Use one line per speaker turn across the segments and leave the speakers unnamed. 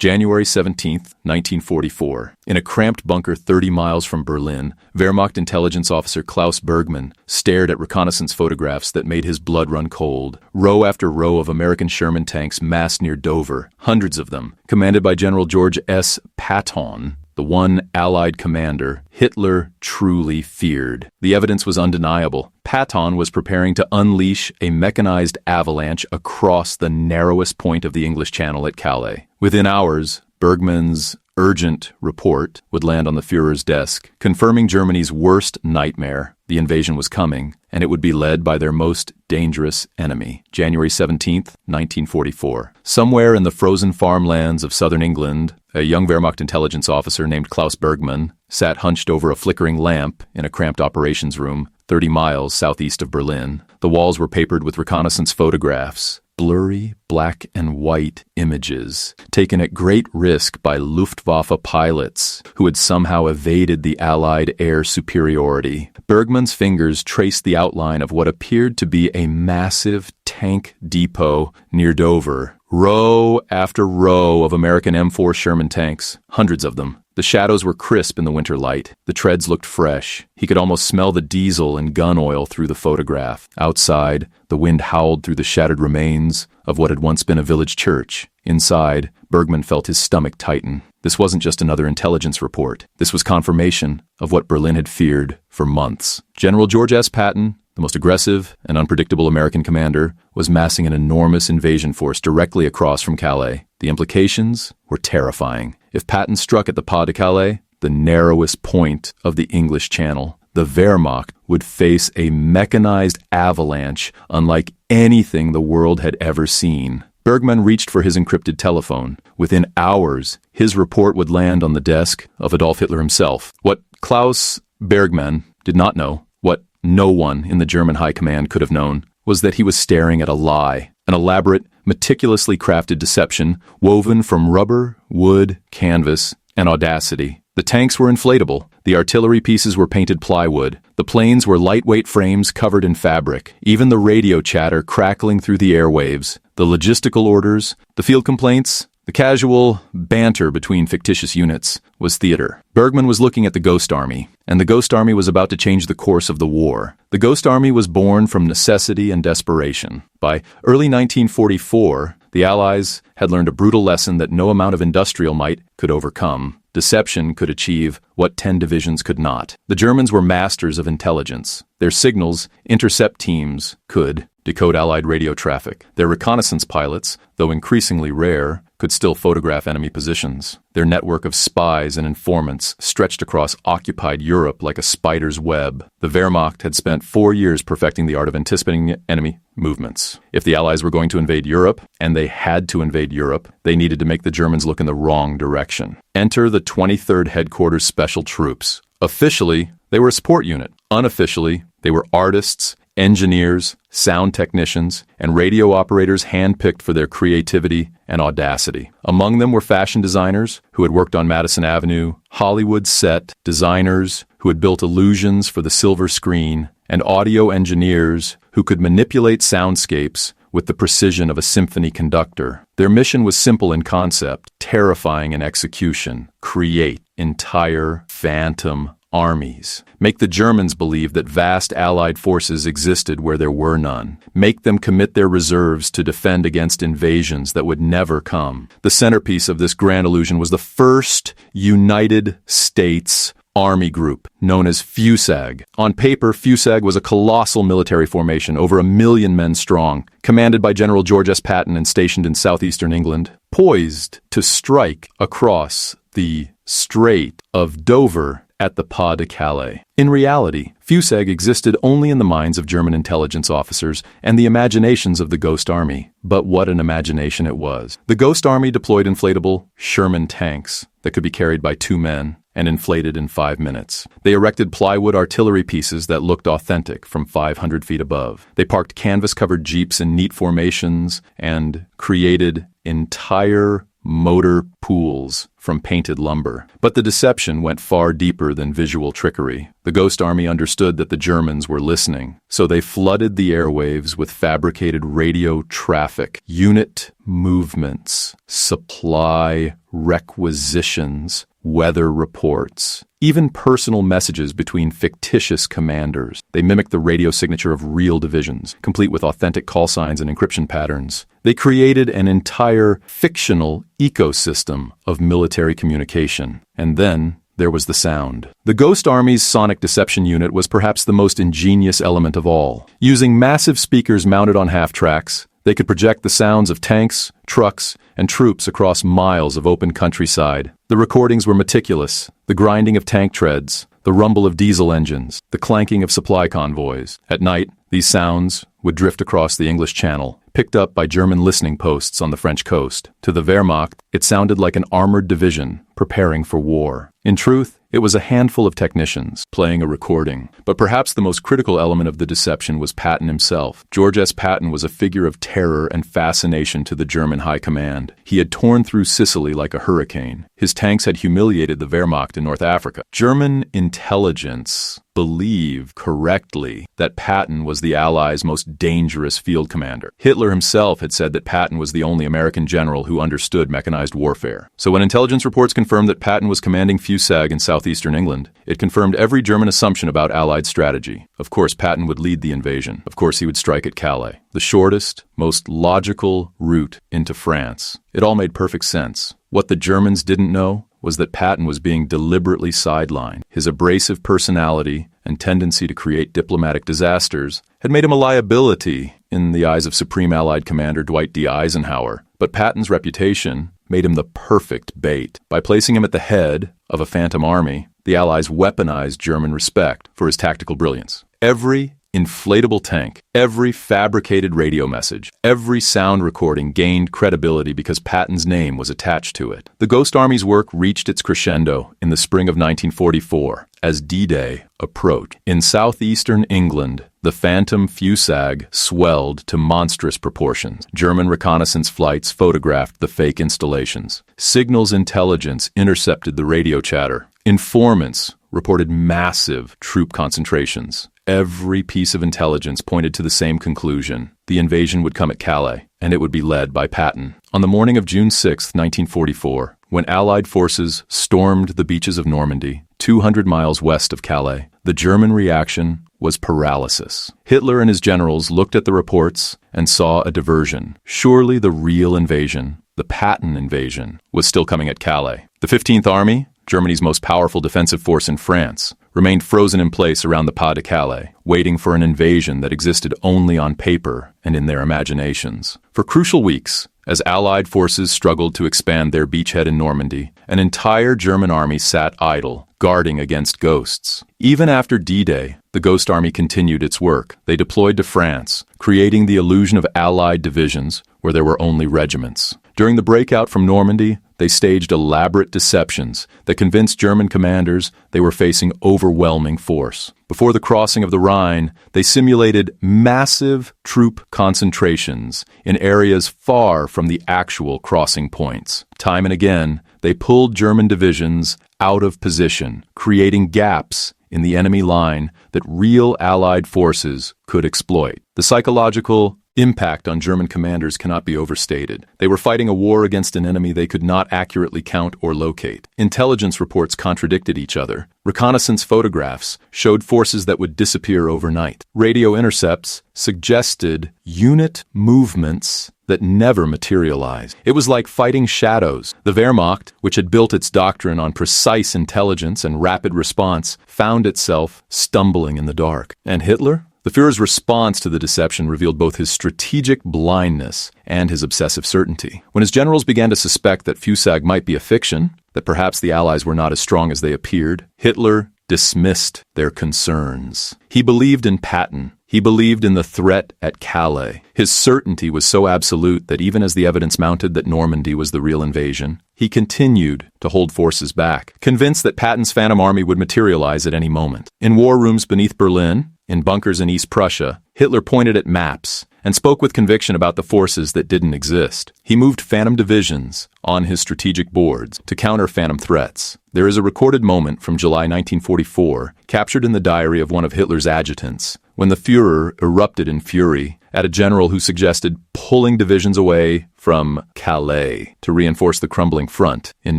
January 17, 1944. In a cramped bunker 30 miles from Berlin, Wehrmacht intelligence officer Klaus Bergmann stared at reconnaissance photographs that made his blood run cold. Row after row of American Sherman tanks massed near Dover, hundreds of them, commanded by General George S. Patton, the one Allied commander Hitler truly feared. The evidence was undeniable. Patton was preparing to unleash a mechanized avalanche across the narrowest point of the English Channel at Calais. Within hours, Bergmann's urgent report would land on the Führer's desk, confirming Germany's worst nightmare. The invasion was coming, and it would be led by their most dangerous enemy. January 17, 1944. Somewhere in the frozen farmlands of southern England, a young Wehrmacht intelligence officer named Klaus Bergmann sat hunched over a flickering lamp in a cramped operations room 30 miles southeast of Berlin. The walls were papered with reconnaissance photographs, blurry black and white images taken at great risk by Luftwaffe pilots who had somehow evaded the Allied air superiority. Bergmann's fingers traced the outline of what appeared to be a massive tank depot near Dover. Row after row of American M4 Sherman tanks, hundreds of them. The shadows were crisp in the winter light. The treads looked fresh. He could almost smell the diesel and gun oil through the photograph. Outside, the wind howled through the shattered remains of what had once been a village church. Inside, Bergmann felt his stomach tighten. This wasn't just another intelligence report. This was confirmation of what Berlin had feared for months. General George S. Patton, the most aggressive and unpredictable American commander, was massing an enormous invasion force directly across from Calais. The implications were terrifying. If Patton struck at the Pas de Calais, the narrowest point of the English Channel, the Wehrmacht would face a mechanized avalanche unlike anything the world had ever seen. Bergmann reached for his encrypted telephone. Within hours, his report would land on the desk of Adolf Hitler himself. What Klaus Bergmann did not know, what no one in the German high command could have known, was that he was staring at a lie, an elaborate, meticulously crafted deception woven from rubber, wood, canvas, and audacity. The tanks were inflatable. The artillery pieces were painted plywood. The planes were lightweight frames covered in fabric. Even the radio chatter crackling through the airwaves, the logistical orders, the field complaints, the casual banter between fictitious units was theater. Bergmann was looking at the Ghost Army, and the Ghost Army was about to change the course of the war. The Ghost Army was born from necessity and desperation. By early 1944, the Allies had learned a brutal lesson that no amount of industrial might could overcome. Deception could achieve what 10 divisions could not. The Germans were masters of intelligence. Their signals, intercept teams, could decode Allied radio traffic. Their reconnaissance pilots, though increasingly rare, could still photograph enemy positions. Their network of spies and informants stretched across occupied Europe like a spider's web. The Wehrmacht had spent 4 years perfecting the art of anticipating enemy movements. If the Allies were going to invade Europe, and they had to invade Europe, they needed to make the Germans look in the wrong direction. Enter the 23rd Headquarters Special Troops. Officially, they were a support unit. Unofficially, they were artists, engineers, sound technicians, and radio operators handpicked for their creativity and audacity. Among them were fashion designers who had worked on Madison Avenue, Hollywood set designers who had built illusions for the silver screen, and audio engineers who could manipulate soundscapes with the precision of a symphony conductor. Their mission was simple in concept, terrifying in execution: create entire phantom armies. Make the Germans believe that vast Allied forces existed where there were none. Make them commit their reserves to defend against invasions that would never come. The centerpiece of this grand illusion was the first United States Army group, known as FUSAG. On paper, FUSAG was a colossal military formation, over 1 million men strong, commanded by General George S. Patton and stationed in southeastern England, poised to strike across the Strait of Dover at the Pas de Calais. In reality, FUSAG existed only in the minds of German intelligence officers and the imaginations of the Ghost Army. But what an imagination it was. The Ghost Army deployed inflatable Sherman tanks that could be carried by 2 men and inflated in 5 minutes. They erected plywood artillery pieces that looked authentic from 500 feet above. They parked canvas-covered jeeps in neat formations and created entire motor pools from painted lumber. But the deception went far deeper than visual trickery. The Ghost Army understood that the Germans were listening, so they flooded the airwaves with fabricated radio traffic, unit movements, supply requisitions, weather reports, even personal messages between fictitious commanders. They mimicked the radio signature of real divisions, complete with authentic call signs and encryption patterns. They created an entire fictional ecosystem of military communication. And then there was the sound. The Ghost Army's sonic deception unit was perhaps the most ingenious element of all. Using massive speakers mounted on half-tracks, they could project the sounds of tanks, trucks, and troops across miles of open countryside. The recordings were meticulous, the grinding of tank treads, the rumble of diesel engines, the clanking of supply convoys. At night, these sounds would drift across the English Channel, picked up by German listening posts on the French coast. To the Wehrmacht, it sounded like an armored division preparing for war. In truth, it was a handful of technicians playing a recording. But perhaps the most critical element of the deception was Patton himself. George S. Patton was a figure of terror and fascination to the German high command. He had torn through Sicily like a hurricane. His tanks had humiliated the Wehrmacht in North Africa. German intelligence believed correctly that Patton was the Allies' most dangerous field commander. Hitler himself had said that Patton was the only American general who understood mechanized warfare. So when intelligence reports confirmed that Patton was commanding Fusag in southeastern England, it confirmed every German assumption about Allied strategy. Of course, Patton would lead the invasion. Of course, he would strike at Calais, the shortest, most logical route into France. It all made perfect sense. What the Germans didn't know was that Patton was being deliberately sidelined. His abrasive personality and tendency to create diplomatic disasters had made him a liability in the eyes of Supreme Allied Commander Dwight D. Eisenhower. But Patton's reputation made him the perfect bait. By placing him at the head of a phantom army, the Allies weaponized German respect for his tactical brilliance. Every inflatable tank, every fabricated radio message, every sound recording gained credibility because Patton's name was attached to it. The Ghost Army's work reached its crescendo in the spring of 1944 as D-Day approached. In southeastern England, the phantom Fusag swelled to monstrous proportions. German reconnaissance flights photographed the fake installations. Signals intelligence intercepted the radio chatter. Informants reported massive troop concentrations. Every piece of intelligence pointed to the same conclusion. The invasion would come at Calais, and it would be led by Patton. On the morning of June 6, 1944, when Allied forces stormed the beaches of Normandy, 200 miles west of Calais, the German reaction was paralysis. Hitler and his generals looked at the reports and saw a diversion. Surely the real invasion, the Patton invasion, was still coming at Calais. The 15th Army, Germany's most powerful defensive force in France, remained frozen in place around the Pas de Calais, waiting for an invasion that existed only on paper and in their imaginations. For crucial weeks, as Allied forces struggled to expand their beachhead in Normandy, an entire German army sat idle, guarding against ghosts. Even after D-Day, the Ghost Army continued its work. They deployed to France, creating the illusion of Allied divisions where there were only regiments. During the breakout from Normandy, they staged elaborate deceptions that convinced German commanders they were facing overwhelming force. Before the crossing of the Rhine, they simulated massive troop concentrations in areas far from the actual crossing points. Time and again, they pulled German divisions out of position, creating gaps in the enemy line that real Allied forces could exploit. The psychological impact on German commanders cannot be overstated. They were fighting a war against an enemy they could not accurately count or locate. Intelligence reports contradicted each other. Reconnaissance photographs showed forces that would disappear overnight. Radio intercepts suggested unit movements that never materialized. It was like fighting shadows. The Wehrmacht, which had built its doctrine on precise intelligence and rapid response, found itself stumbling in the dark. And Hitler? The Führer's response to the deception revealed both his strategic blindness and his obsessive certainty. When his generals began to suspect that Fusag might be a fiction, that perhaps the Allies were not as strong as they appeared, Hitler dismissed their concerns. He believed in Patton. He believed in the threat at Calais. His certainty was so absolute that even as the evidence mounted that Normandy was the real invasion, he continued to hold forces back, convinced that Patton's Phantom Army would materialize at any moment. In war rooms beneath Berlin, in bunkers in East Prussia, Hitler pointed at maps and spoke with conviction about the forces that didn't exist. He moved phantom divisions on his strategic boards to counter phantom threats. There is a recorded moment from July 1944, captured in the diary of one of Hitler's adjutants, when the Führer erupted in fury at a general who suggested pulling divisions away from Calais to reinforce the crumbling front in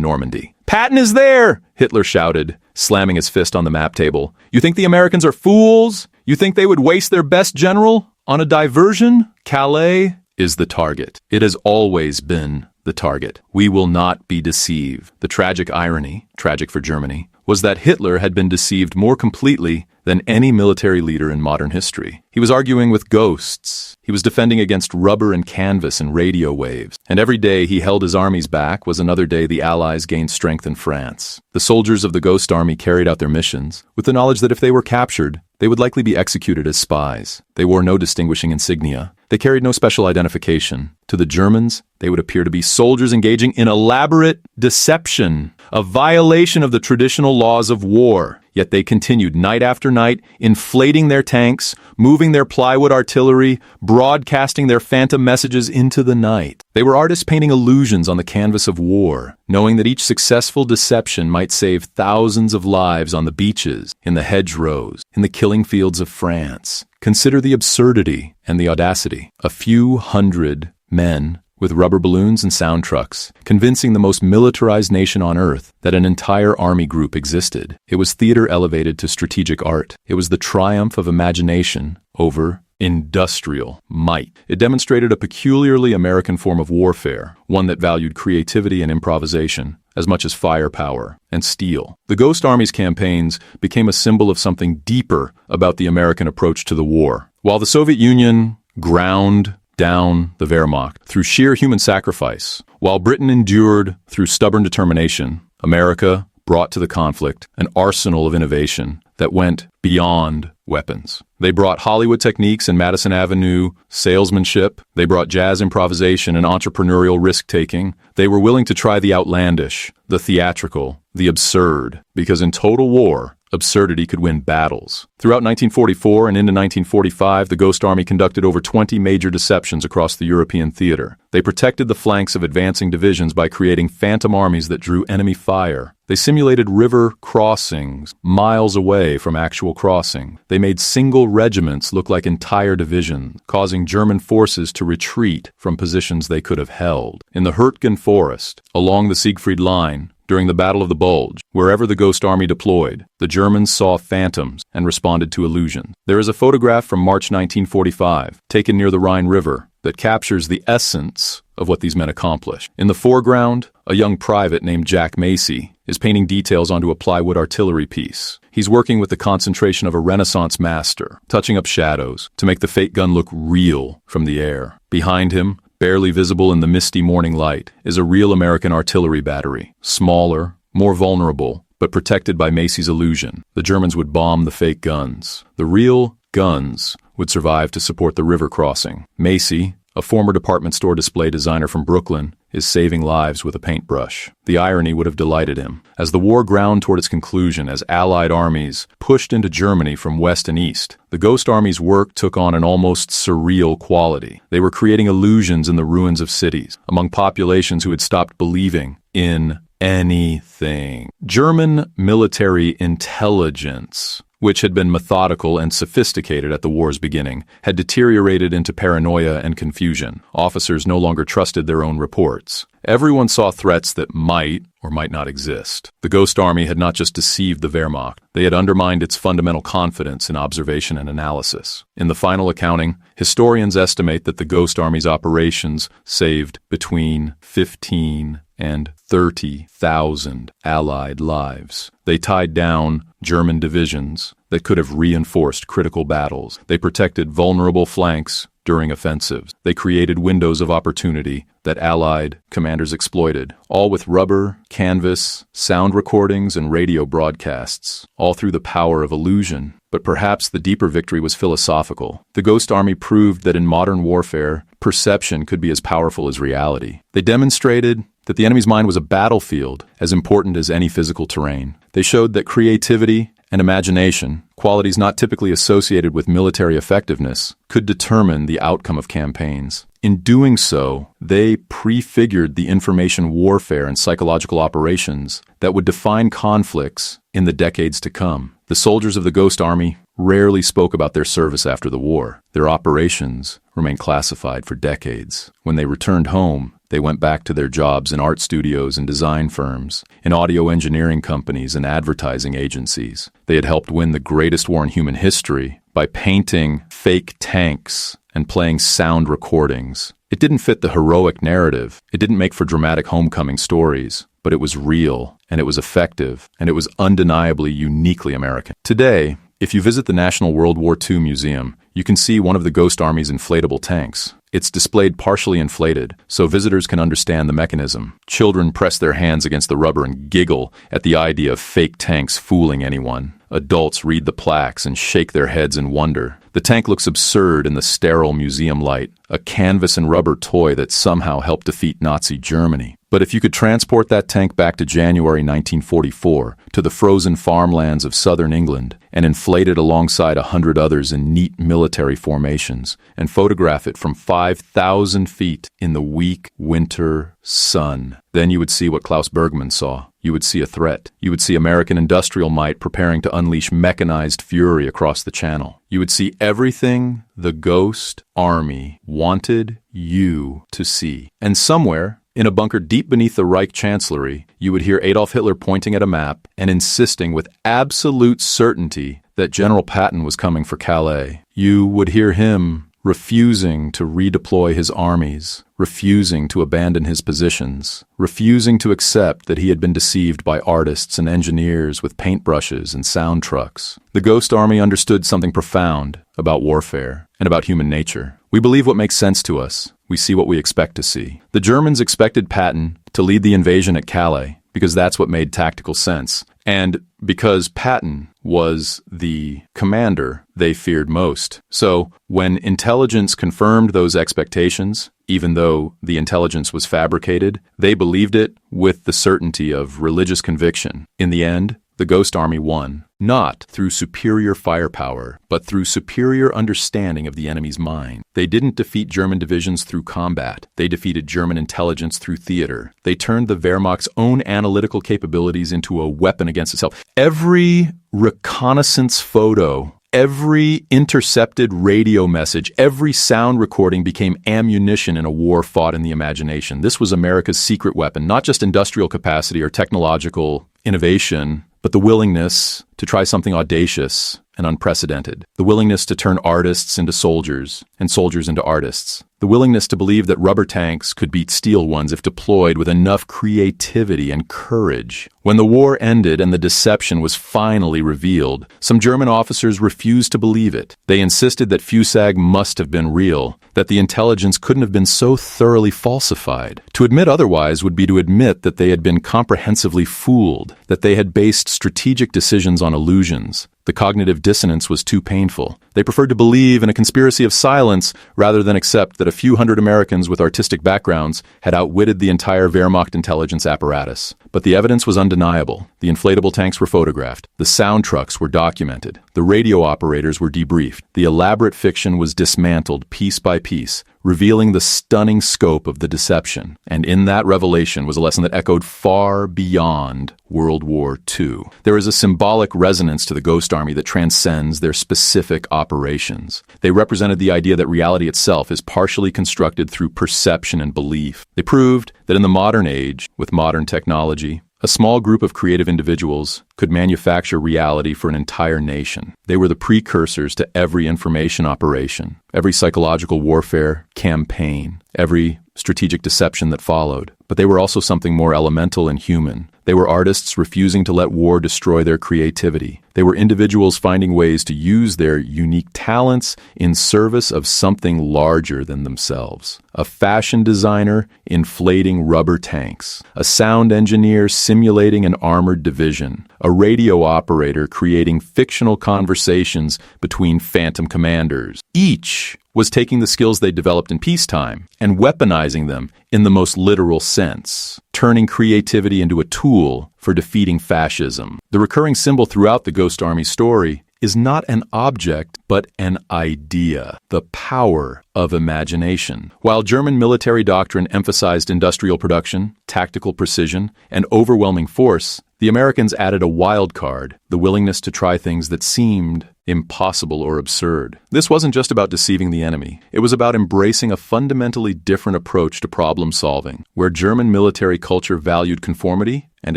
Normandy. "Patton is there!" Hitler shouted, slamming his fist on the map table. "You think the Americans are fools? You think they would waste their best general on a diversion? Calais is the target. It has always been the target. We will not be deceived." The tragic irony, tragic for Germany, was that Hitler had been deceived more completely than any military leader in modern history. He was arguing with ghosts. He was defending against rubber and canvas and radio waves. And every day he held his armies back was another day the Allies gained strength in France. The soldiers of the Ghost Army carried out their missions with the knowledge that if they were captured, they would likely be executed as spies. They wore no distinguishing insignia. They carried no special identification. To the Germans, they would appear to be soldiers engaging in elaborate deception, a violation of the traditional laws of war. Yet they continued night after night, inflating their tanks, moving their plywood artillery, broadcasting their phantom messages into the night. They were artists painting illusions on the canvas of war, knowing that each successful deception might save thousands of lives on the beaches, in the hedgerows, in the killing fields of France. Consider the absurdity and the audacity. A few hundred men with rubber balloons and sound trucks, convincing the most militarized nation on earth that an entire army group existed. It was theater elevated to strategic art. It was the triumph of imagination over industrial might. It demonstrated a peculiarly American form of warfare, one that valued creativity and improvisation as much as firepower and steel. The Ghost Army's campaigns became a symbol of something deeper about the American approach to the war. While the Soviet Union ground down the Wehrmacht through sheer human sacrifice, while Britain endured through stubborn determination, America brought to the conflict an arsenal of innovation that went beyond weapons. They brought Hollywood techniques and Madison Avenue salesmanship. They brought jazz improvisation and entrepreneurial risk-taking. They were willing to try the outlandish, the theatrical, the absurd, because in total war, absurdity could win battles. Throughout 1944 and into 1945, the Ghost Army conducted over 20 major deceptions across the European theater. They protected the flanks of advancing divisions by creating phantom armies that drew enemy fire. They simulated river crossings miles away from actual crossing. They made single regiments look like entire divisions, causing German forces to retreat from positions they could have held. In the Hurtgen Forest, along the Siegfried Line, during the Battle of the Bulge, wherever the Ghost Army deployed, the Germans saw phantoms and responded to illusions. There is a photograph from March 1945, taken near the Rhine River, that captures the essence of what these men accomplished. In the foreground, a young private named Jack Macy is painting details onto a plywood artillery piece. He's working with the concentration of a Renaissance master, touching up shadows to make the fake gun look real from the air. Behind him, barely visible in the misty morning light, is a real American artillery battery, smaller, more vulnerable, but protected by Macy's illusion. The Germans would bomb the fake guns. The real guns would survive to support the river crossing. Macy, a former department store display designer from Brooklyn, is saving lives with a paintbrush. The irony would have delighted him. As the war ground toward its conclusion, as Allied armies pushed into Germany from west and east, the Ghost Army's work took on an almost surreal quality. They were creating illusions in the ruins of cities, among populations who had stopped believing in anything. German military intelligence, which had been methodical and sophisticated at the war's beginning, had deteriorated into paranoia and confusion. Officers no longer trusted their own reports. Everyone saw threats that might or might not exist. The Ghost Army had not just deceived the Wehrmacht, they had undermined its fundamental confidence in observation and analysis. In the final accounting, historians estimate that the Ghost Army's operations saved between 15 and 30,000 Allied lives. They tied down German divisions that could have reinforced critical battles. They protected vulnerable flanks during offensives. They created windows of opportunity that Allied commanders exploited, all with rubber, canvas, sound recordings, and radio broadcasts, all through the power of illusion. But perhaps the deeper victory was philosophical. The Ghost Army proved that in modern warfare, perception could be as powerful as reality. They demonstrated that the enemy's mind was a battlefield as important as any physical terrain. They showed that creativity and imagination, qualities not typically associated with military effectiveness, could determine the outcome of campaigns. In doing so, they prefigured the information warfare and psychological operations that would define conflicts in the decades to come. The soldiers of the Ghost Army rarely spoke about their service after the war. Their operations remained classified for decades. When they returned home, they went back to their jobs in art studios and design firms, in audio engineering companies and advertising agencies. They had helped win the greatest war in human history by painting fake tanks and playing sound recordings. It didn't fit the heroic narrative. It didn't make for dramatic homecoming stories, but it was real, and it was effective, and it was undeniably uniquely American. Today, if you visit the National World War II Museum, you can see one of the Ghost Army's inflatable tanks. It's displayed partially inflated, so visitors can understand the mechanism. Children press their hands against the rubber and giggle at the idea of fake tanks fooling anyone. Adults read the plaques and shake their heads in wonder. The tank looks absurd in the sterile museum light, a canvas and rubber toy that somehow helped defeat Nazi Germany. But if you could transport that tank back to January 1944, to the frozen farmlands of southern England, and inflate it alongside 100 others in neat military formations, and photograph it from 5,000 feet in the weak winter sun, then you would see what Klaus Bergmann saw. You would see a threat. You would see American industrial might preparing to unleash mechanized fury across the channel. You would see everything the Ghost Army wanted you to see. And somewhere, in a bunker deep beneath the Reich Chancellery, you would hear Adolf Hitler pointing at a map and insisting with absolute certainty that General Patton was coming for Calais. You would hear him refusing to redeploy his armies, refusing to abandon his positions, refusing to accept that he had been deceived by artists and engineers with paintbrushes and sound trucks. The Ghost Army understood something profound about warfare and about human nature. We believe what makes sense to us. We see what we expect to see. The Germans expected Patton to lead the invasion at Calais because that's what made tactical sense. And because Patton was the commander they feared most. So when intelligence confirmed those expectations, even though the intelligence was fabricated, they believed it with the certainty of religious conviction. In the end, the Ghost Army won, not through superior firepower, but through superior understanding of the enemy's mind. They didn't defeat German divisions through combat. They defeated German intelligence through theater. They turned the Wehrmacht's own analytical capabilities into a weapon against itself. Every reconnaissance photo, every intercepted radio message, every sound recording became ammunition in a war fought in the imagination. This was America's secret weapon, not just industrial capacity or technological innovation, but the willingness to try something audacious and unprecedented. The willingness to turn artists into soldiers and soldiers into artists. The willingness to believe that rubber tanks could beat steel ones if deployed with enough creativity and courage. When the war ended and the deception was finally revealed, some German officers refused to believe it. They insisted that Fusag must have been real, that the intelligence couldn't have been so thoroughly falsified. To admit otherwise would be to admit that they had been comprehensively fooled, that they had based strategic decisions on illusions. The cognitive dissonance was too painful. They preferred to believe in a conspiracy of silence rather than accept that a few hundred Americans with artistic backgrounds had outwitted the entire Wehrmacht intelligence apparatus. But the evidence was undeniable. The inflatable tanks were photographed. The sound trucks were documented. The radio operators were debriefed. The elaborate fiction was dismantled piece by piece, revealing the stunning scope of the deception. And in that revelation was a lesson that echoed far beyond World War II. There is a symbolic resonance to the Ghost Army that transcends their specific operations. They represented the idea that reality itself is partially constructed through perception and belief. They proved that in the modern age, with modern technology, a small group of creative individuals could manufacture reality for an entire nation. They were the precursors to every information operation, every psychological warfare campaign, every strategic deception that followed. But they were also something more elemental and human. They were artists refusing to let war destroy their creativity. They were individuals finding ways to use their unique talents in service of something larger than themselves. A fashion designer inflating rubber tanks. A sound engineer simulating an armored division. A radio operator creating fictional conversations between phantom commanders. Each was taking the skills they developed in peacetime and weaponizing them in the most literal sense, turning creativity into a tool for defeating fascism. The recurring symbol throughout the Ghost Army story is not an object, but an idea, the power of imagination. While German military doctrine emphasized industrial production, tactical precision, and overwhelming force, the Americans added a wild card, the willingness to try things that seemed impossible or absurd. This wasn't just about deceiving the enemy. It was about embracing a fundamentally different approach to problem solving. Where German military culture valued conformity and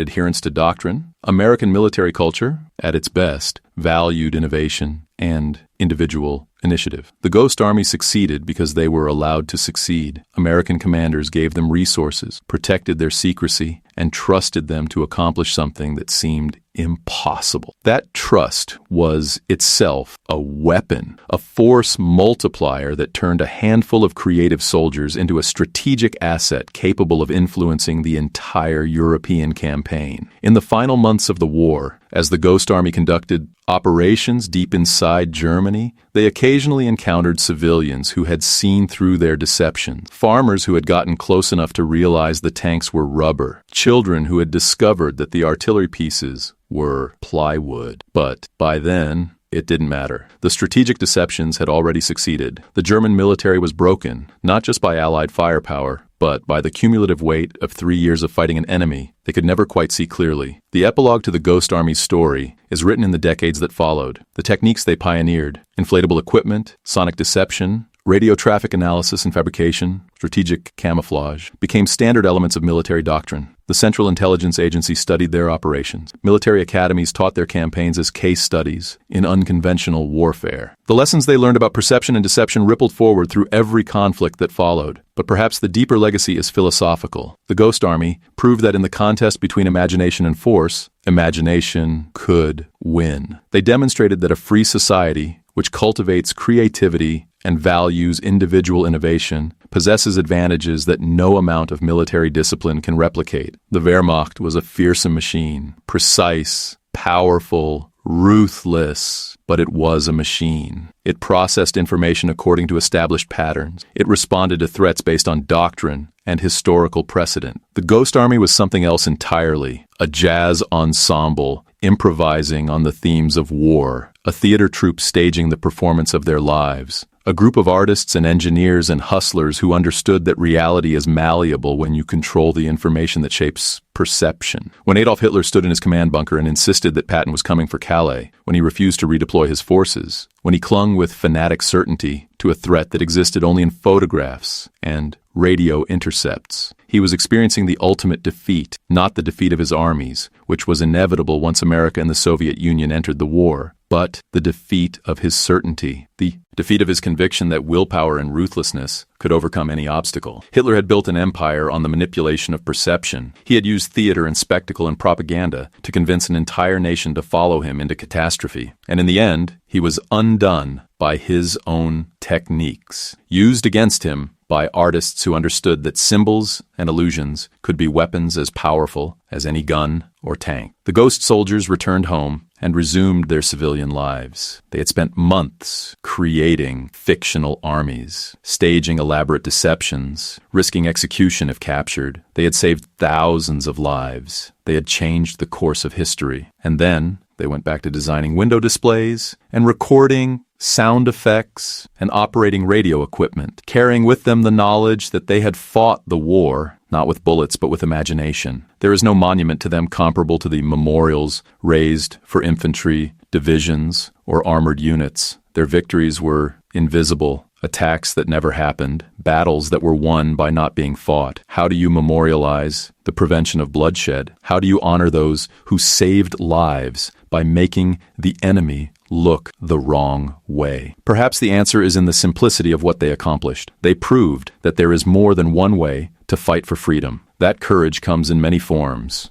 adherence to doctrine, American military culture, at its best, valued innovation and individual initiative. The Ghost Army succeeded because they were allowed to succeed. American commanders gave them resources, protected their secrecy, and trusted them to accomplish something that seemed impossible. That trust was itself a weapon, a force multiplier that turned a handful of creative soldiers into a strategic asset capable of influencing the entire European campaign. In the final months of the war, as the Ghost Army conducted operations deep inside Germany, they occasionally encountered civilians who had seen through their deceptions, farmers who had gotten close enough to realize the tanks were rubber, children who had discovered that the artillery pieces were plywood. But by then, it didn't matter. The strategic deceptions had already succeeded. The German military was broken, not just by Allied firepower, but by the cumulative weight of 3 years of fighting an enemy they could never quite see clearly. The epilogue to the Ghost Army's story is written in the decades that followed. The techniques they pioneered, inflatable equipment, sonic deception, radio traffic analysis and fabrication, strategic camouflage, became standard elements of military doctrine. The Central Intelligence Agency studied their operations. Military academies taught their campaigns as case studies in unconventional warfare. The lessons they learned about perception and deception rippled forward through every conflict that followed. But perhaps the deeper legacy is philosophical. The Ghost Army proved that in the contest between imagination and force, imagination could win. They demonstrated that a free society, which cultivates creativity and values individual innovation, possesses advantages that no amount of military discipline can replicate. The Wehrmacht was a fearsome machine, precise, powerful, ruthless, but it was a machine. It processed information according to established patterns. It responded to threats based on doctrine and historical precedent. The Ghost Army was something else entirely, a jazz ensemble improvising on the themes of war, a theater troupe staging the performance of their lives, a group of artists and engineers and hustlers who understood that reality is malleable when you control the information that shapes perception. When Adolf Hitler stood in his command bunker and insisted that Patton was coming for Calais, when he refused to redeploy his forces, when he clung with fanatic certainty to a threat that existed only in photographs and radio intercepts, he was experiencing the ultimate defeat, not the defeat of his armies, which was inevitable once America and the Soviet Union entered the war, but the defeat of his certainty, the defeat of his conviction that willpower and ruthlessness could overcome any obstacle. Hitler had built an empire on the manipulation of perception. He had used theater and spectacle and propaganda to convince an entire nation to follow him into catastrophe. And in the end, he was undone by his own techniques, used against him by artists who understood that symbols and illusions could be weapons as powerful as any gun or tank. The ghost soldiers returned home and resumed their civilian lives. They had spent months creating fictional armies, staging elaborate deceptions, risking execution if captured. They had saved thousands of lives. They had changed the course of history. And then they went back to designing window displays and recording sound effects and operating radio equipment, carrying with them the knowledge that they had fought the war, not with bullets but with imagination. There is no monument to them comparable to the memorials raised for infantry, divisions, or armored units. Their victories were invisible, attacks that never happened, battles that were won by not being fought. How do you memorialize the prevention of bloodshed? How do you honor those who saved lives by making the enemy look the wrong way? Perhaps the answer is in the simplicity of what they accomplished. They proved that there is more than one way to fight for freedom. That courage comes in many forms.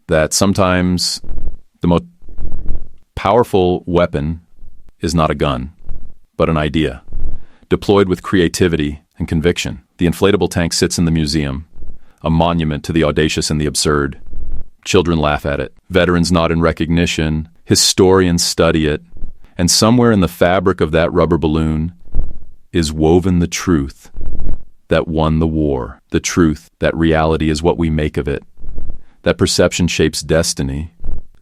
That sometimes the most powerful weapon is not a gun, but an idea, deployed with creativity and conviction. The inflatable tank sits in the museum, a monument to the audacious and the absurd. Children laugh at it. Veterans nod in recognition. Historians study it. And somewhere in the fabric of that rubber balloon is woven the truth that won the war, the truth that reality is what we make of it, that perception shapes destiny,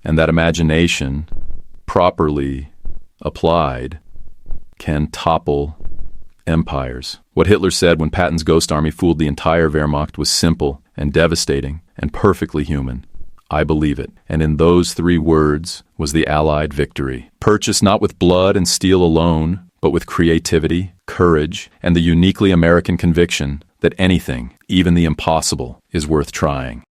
and that imagination, properly applied, can topple empires. What Hitler said when Patton's ghost army fooled the entire Wehrmacht was simple and devastating and perfectly human. I believe it. And in those 3 words was the Allied victory. Purchased not with blood and steel alone, but with creativity, courage, and the uniquely American conviction that anything, even the impossible, is worth trying.